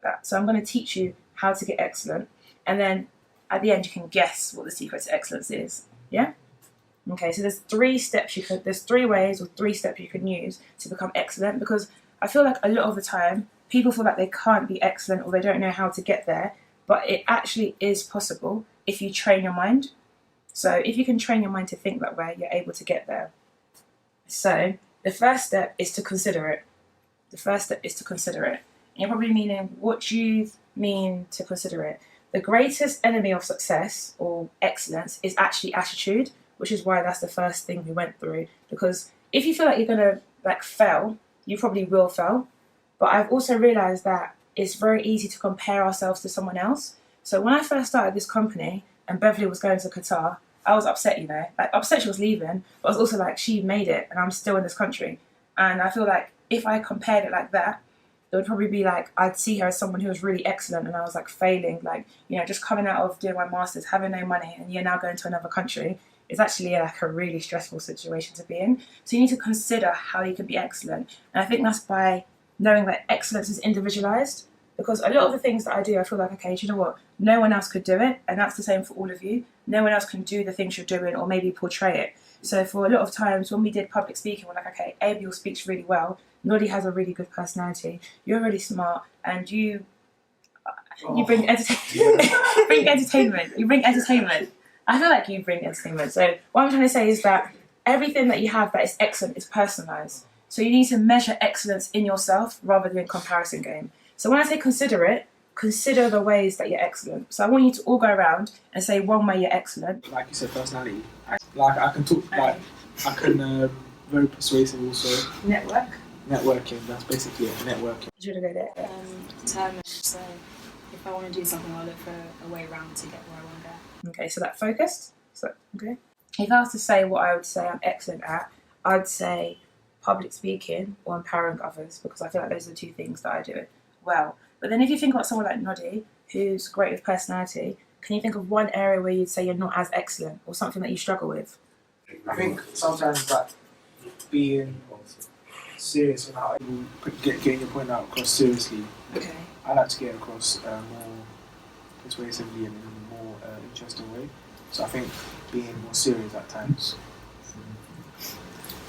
that. So I'm going to teach you how to get excellent, and then at the end you can guess what the secret to excellence is. Yeah? Okay, so there's 3 steps there's 3 ways or 3 steps you can use to become excellent, because I feel like a lot of the time people feel like they can't be excellent or they don't know how to get there, but it actually is possible if you train your mind. So if you can train your mind to think that way, you're able to get there. So the first step is to consider it. And you're probably meaning, what do you mean to consider it? The greatest enemy of success or excellence is actually attitude, which is why that's the first thing we went through. Because if you feel like you're going to fail, you probably will fail. But I've also realised that it's very easy to compare ourselves to someone else. So when I first started this company and Beverly was going to Qatar, I was upset, upset she was leaving, but I was also like, she made it and I'm still in this country. And I feel like if I compared it like that, it would probably be like, I'd see her as someone who was really excellent and I was like failing, just coming out of doing my master's, having no money, and you're now going to another country. It's actually like a really stressful situation to be in. So you need to consider how you can be excellent. And I think that's by knowing that excellence is individualized. Because a lot of the things that I do, I feel like, okay, do you know what? No one else could do it. And that's the same for all of you. No one else can do the things you're doing or maybe portray it. So for a lot of times when we did public speaking, we're like, okay, Abiel speaks really well. Noddy has a really good personality. You're really smart. And you bring entertainment. You bring entertainment. I feel like you bring entertainment. So what I'm trying to say is that everything that you have that is excellent is personalized. So you need to measure excellence in yourself rather than comparison game. So when I say consider it, consider the ways that you're excellent. So I want you to all go around and say one way you're excellent. Like you said, personality. I can talk, I can very persuasive also. Networking, that's basically it, networking. Do you want to go there? Determined, so if I want to do something, I'll look for a way around to get where I want to go. Okay, so that focused. So, okay. If I was to say what I would say I'm excellent at, I'd say public speaking or empowering others, because I feel like those are the 2 things that I do well. But then if you think about someone like Noddy, who's great with personality, can you think of one area where you'd say you're not as excellent or something that you struggle with? I think sometimes being serious about getting your point out across seriously. Okay. I like to get across more persuasively and in a more interesting way. So I think being more serious at times.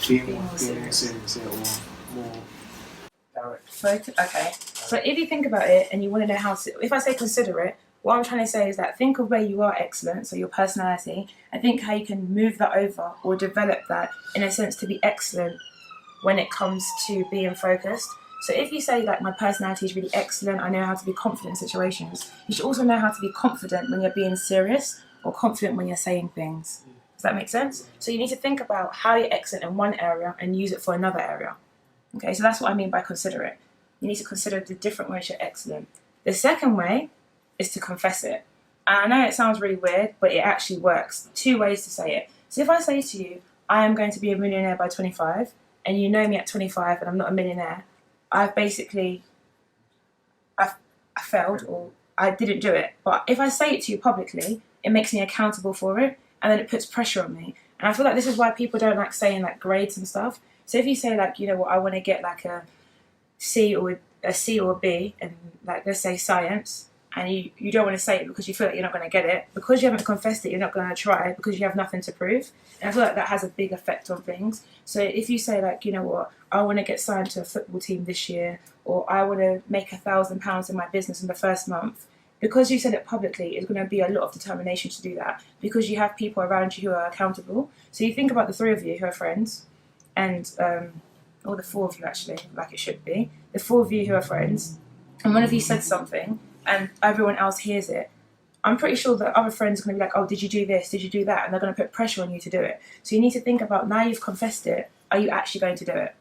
Being more serious or more direct. Okay. So if you think about it and you want to know how to, if I say consider it, what I'm trying to say is that think of where you are excellent, so your personality, and think how you can move that over or develop that in a sense to be excellent when it comes to being focused. So if you say my personality is really excellent, I know how to be confident in situations, you should also know how to be confident when you're being serious or confident when you're saying things. Does that make sense? So you need to think about how you're excellent in one area and use it for another area. Okay, so that's what I mean by consider it. You need to consider the different ways you're excellent. The second way is to confess it. And I know it sounds really weird, but it actually works. 2 ways to say it. So if I say to you, I am going to be a millionaire by 25, and you know me at 25 and I'm not a millionaire, I failed or I didn't do it. But if I say it to you publicly, it makes me accountable for it, and then it puts pressure on me. And I feel like this is why people don't like saying grades and stuff. So if you say you know what, I want to get a C or a B in let's say science, and you don't want to say it because you feel like you're not going to get it, because you haven't confessed it, you're not going to try because you have nothing to prove. And I feel like that has a big effect on things. So if you say you know what, I want to get signed to a football team this year, or I want to make £1,000 in my business in the first month, because you said it publicly, it's going to be a lot of determination to do that, because you have people around you who are accountable. So you think about the 3 of you who are friends, and or the 4 of you actually, like it should be, the 4 of you who are friends, and one of you said something and everyone else hears it, I'm pretty sure that other friends are going to be like, oh, did you do this, did you do that, and they're going to put pressure on you to do it. So you need to think about, now you've confessed it, are you actually going to do it?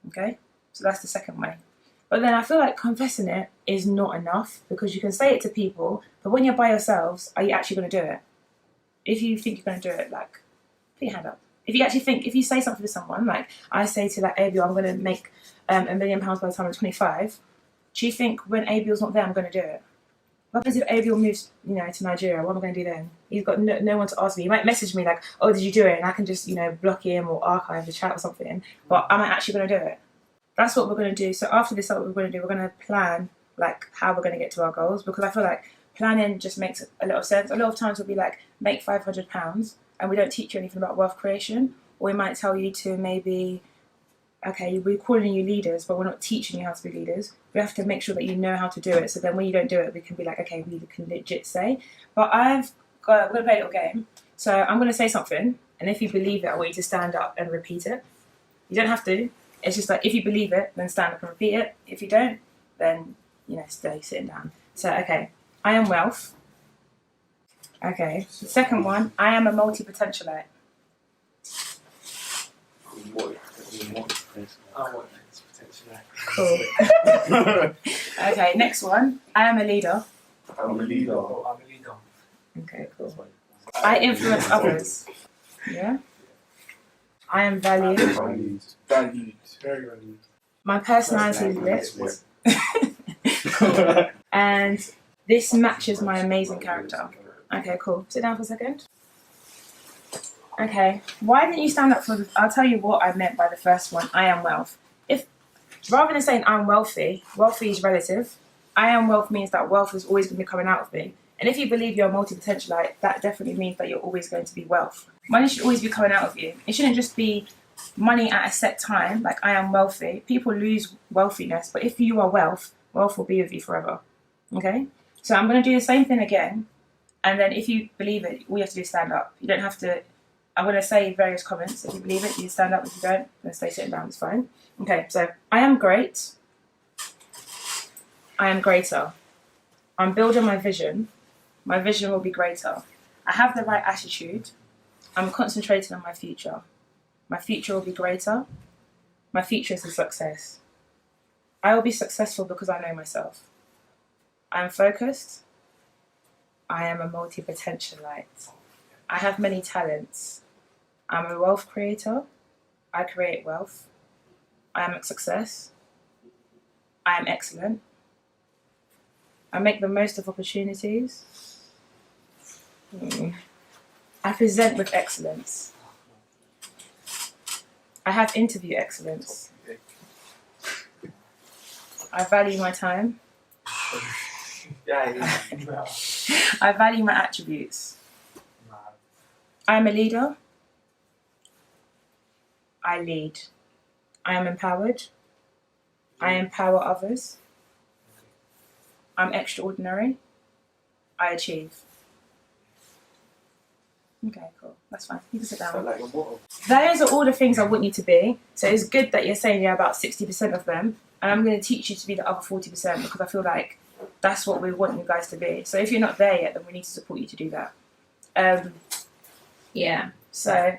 Okay, so that's the second way. But then I feel like confessing it is not enough, because you can say it to people, but when you're by yourselves, are you actually going to do it? If you think you're going to do it, put your hand up. If you actually think, if you say something to someone, I say to Abiel, I'm going to make £1 million by the time I'm 25, do you think when Abiel's not there, I'm going to do it? What happens if Abiel moves, to Nigeria? What am I going to do then? He's got no one to ask me. He might message me oh, did you do it? And I can just, block him or archive the chat or something. But am I actually going to do it? That's what we're going to do. So after this, what we're going to do, we're going to plan like how we're going to get to our goals, because I feel like planning just makes a lot of sense. A lot of times we'll be like, make £500, and we don't teach you anything about wealth creation, or we might tell you to maybe, okay, we're calling you leaders, but we're not teaching you how to be leaders. We have to make sure that you know how to do it, so then when you don't do it, we can be like, okay, we can legit say. But we're going to play a little game. So I'm going to say something, and if you believe it, I want you to stand up and repeat it. You don't have to. It's just like, if you believe it, then stand up and repeat it. If you don't, then, stay sitting down. So, okay, I am wealth. Okay, the second one, I am a multi-potentialite. Cool. Okay, next one, I am a leader. I'm a leader. Okay, cool. I influence others. Yeah. I am valued. Valued. Very valued. My personality is lit. And this matches my amazing character. Okay, cool. Sit down for a second. Okay. Why didn't you stand up for I'll tell you what I meant by the first one. I am wealth. Rather than saying I'm wealthy is relative. I am wealth means that wealth is always going to be coming out of me. And if you believe you're a multi-potentialite, that definitely means that you're always going to be wealth. Money should always be coming out of you. It shouldn't just be money at a set time, like I am wealthy. People lose wealthiness, but if you are wealth will be with you forever. Okay? So I'm going to do the same thing again. And then if you believe it, all you have to do is stand up. You don't have to... I'm going to say various comments. If you believe it, you stand up. If you don't, then stay sitting down. It's fine. Okay, so I am great. I am greater. I'm building my vision. My vision will be greater. I have the right attitude. I'm concentrating on my future. My future will be greater. My future is a success. I will be successful because I know myself. I am focused. I am a multi-potentialite. I have many talents. I'm a wealth creator. I create wealth. I am a success. I am excellent. I make the most of opportunities. I present with excellence. I have interview excellence. I value my time. I value my attributes. I am a leader. I lead. I am empowered. I empower others. I'm extraordinary. I achieve. Okay, cool. That's fine. You can sit down. Those are all the things I want you to be. So it's good that you're saying you're about 60% of them. And I'm going to teach you to be the other 40% because I feel like that's what we want you guys to be. So if you're not there yet, then we need to support you to do that. Yeah. So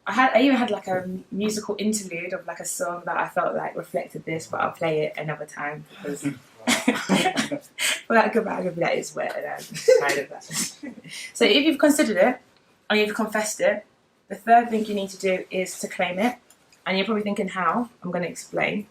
I even had like a musical interlude of like a song that I felt like reflected this, but I'll play it another time because well, that could be that is wet and I'm tired of that. So if you've considered it and you've confessed it, the third thing you need to do is to claim it. And you're probably thinking how? I'm going to explain.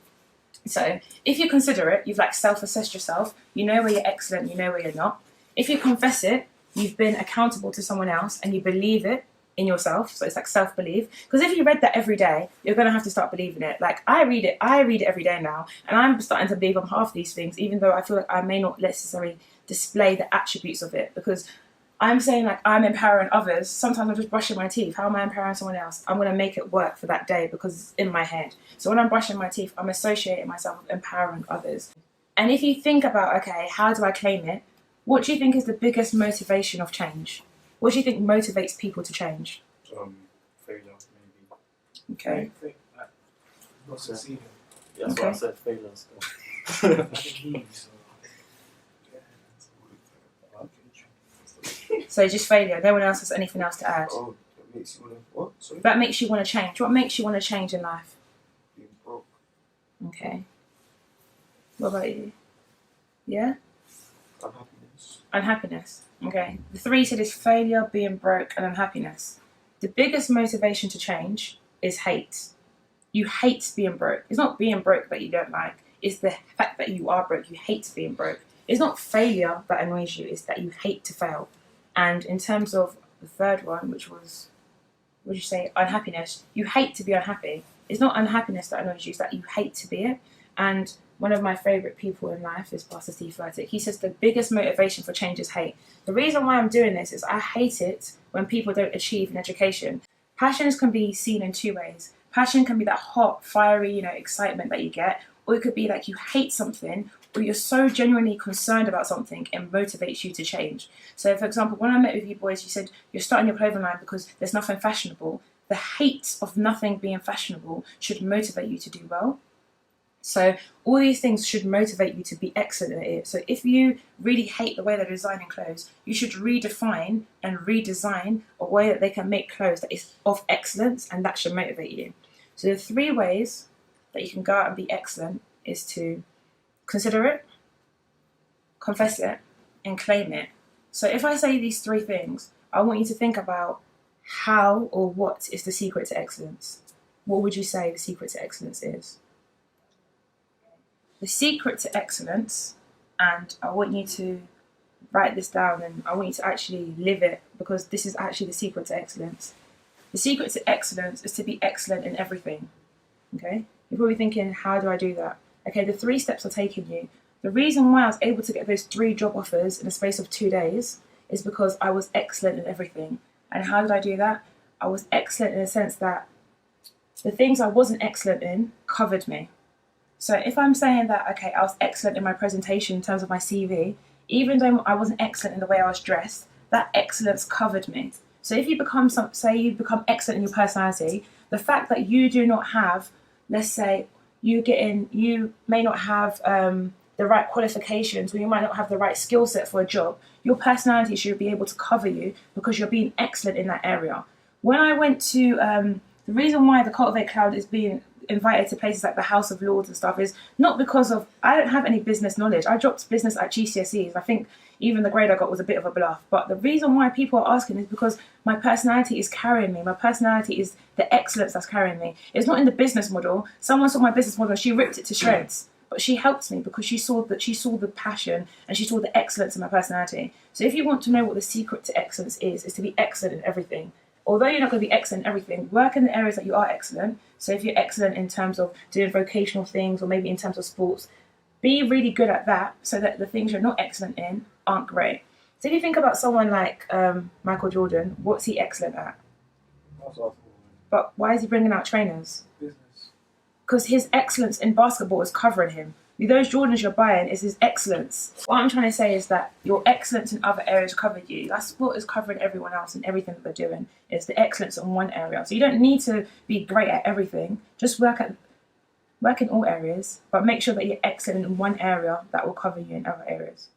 So if you consider it, you've like self-assessed yourself, you know where you're excellent, you know where you're not. If you confess it, you've been accountable to someone else and you believe it in yourself, so it's like self-belief. Because if you read that every day, you're going to have to start believing it. Like I read it every day now, and I'm starting to believe on half these things, even though I feel like I may not necessarily display the attributes of it, because I'm saying like I'm empowering others. Sometimes I'm just brushing my teeth. How am I empowering someone else? I'm going to make it work for that day because it's in my head. So when I'm brushing my teeth, I'm associating myself with empowering others. And if you think about, okay, how do I claim it? What do you think is the biggest motivation of change? What do you think motivates people to change? Failure, maybe. Okay. Not succeeding. Yeah, that's Okay. what I said, failure stuff. So just failure. No one else has anything else to add. Oh, that makes you wanna what? Sorry? That makes you want to change. What makes you want to change in life? Being broke. Okay. What about you? Yeah? Unhappiness. Unhappiness. Okay. The three said is failure, being broke, and unhappiness. The biggest motivation to change is hate. You hate being broke. It's not being broke that you don't like. It's the fact that you are broke. You hate being broke. It's not failure that annoys you. It's that you hate to fail. And in terms of the third one, which was, what did you say? Unhappiness. You hate to be unhappy. It's not unhappiness that annoys you. It's that you hate to be it. And one of my favourite people in life is Pastor Steve Furtick. He says the biggest motivation for change is hate. The reason why I'm doing this is I hate it when people don't achieve in education. Passions can be seen in two ways. Passion can be that hot, fiery, excitement that you get, or it could be like you hate something, or you're so genuinely concerned about something and motivates you to change. So, for example, when I met with you boys, you said you're starting your clothing line because there's nothing fashionable. The hate of nothing being fashionable should motivate you to do well. So all these things should motivate you to be excellent at it. So if you really hate the way they're designing clothes, you should redefine and redesign a way that they can make clothes that is of excellence, and that should motivate you. So the 3 ways that you can go out and be excellent is to consider it, confess it, and claim it. So if I say these 3 things, I want you to think about how or what is the secret to excellence. What would you say the secret to excellence is? The secret to excellence, and I want you to write this down and I want you to actually live it, because this is actually the secret to excellence. The secret to excellence is to be excellent in everything. Okay? You're probably thinking, how do I do that? Okay, the 3 steps are taking you. The reason why I was able to get those 3 job offers in the space of 2 days is because I was excellent in everything. And how did I do that? I was excellent in the sense that the things I wasn't excellent in covered me. So if I'm saying that, okay, I was excellent in my presentation in terms of my CV, even though I wasn't excellent in the way I was dressed, that excellence covered me. So if you become, say you become excellent in your personality, the fact that you do not have, let's say, you may not have the right qualifications, or you might not have the right skill set for a job, your personality should be able to cover you because you're being excellent in that area. When I went to, the reason why the Cultivate Cloud is being invited to places like the House of Lords and stuff is not because of, I don't have any business knowledge. I dropped business at GCSEs. I think even the grade I got was a bit of a bluff. But the reason why people are asking is because my personality is carrying me. My personality is the excellence that's carrying me. It's not in the business model. Someone saw my business model and she ripped it to shreds. But she helped me because she saw the passion and she saw the excellence in my personality. So if you want to know what the secret to excellence is to be excellent in everything. Although you're not going to be excellent in everything, work in the areas that you are excellent. So if you're excellent in terms of doing vocational things, or maybe in terms of sports, be really good at that so that the things you're not excellent in aren't great. So if you think about someone like Michael Jordan, what's he excellent at? But why is he bringing out trainers? Business. Because his excellence in basketball is covering him. Those Jordans you're buying is his excellence. What I'm trying to say is that your excellence in other areas cover you. That's what is covering everyone else and everything that they're doing. Is the excellence in one area. So you don't need to be great at everything. Just work in all areas, but make sure that you're excellent in one area that will cover you in other areas.